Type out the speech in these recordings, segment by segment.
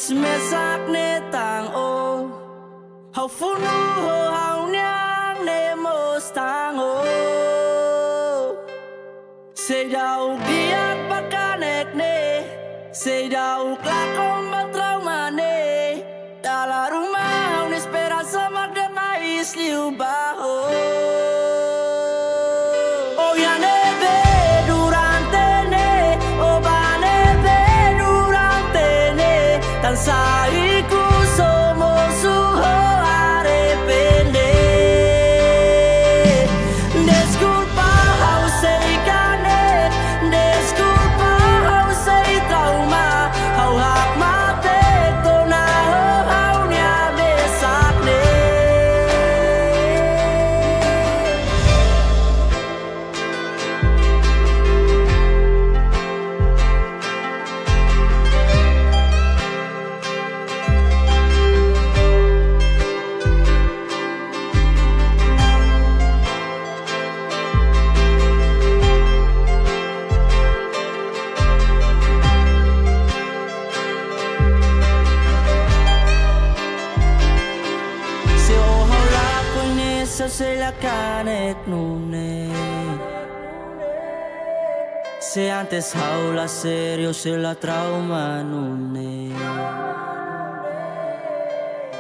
Tanis mesak ne tang o hau funu ho hau nyang ne mos tang o Say daw giyak bakanek ne Say daw klakong trauma ne Dala rumah hau ne esperanza magdamais liu baho Oh ya neve durante ne Oh ba neve durante ne Tan saiku somos suho arrepende Desculpa hau sei kanet Desculpa hau sei trauma Hau hak mate tona hau nya besak ne Se la canet nune Se antes habla serio se la trauma nune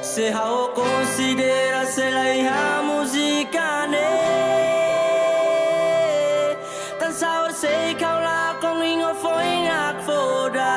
Se hao considera se la hija música ne Tan saur se kau la kong ingo foi ngak foda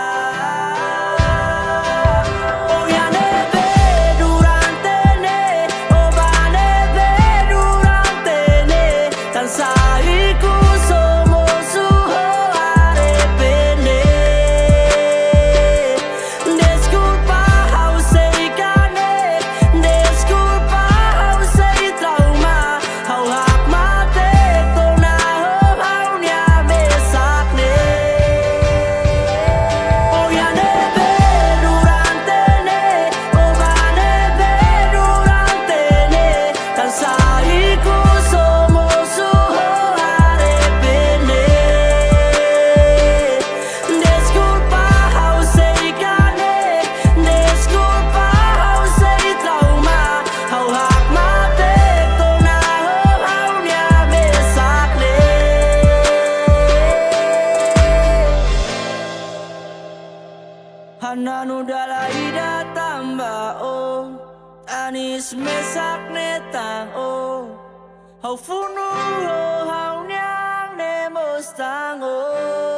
Hananu dalai datamba o Tanis mesak netang o Hau funu ho hau nyang ne mos tang o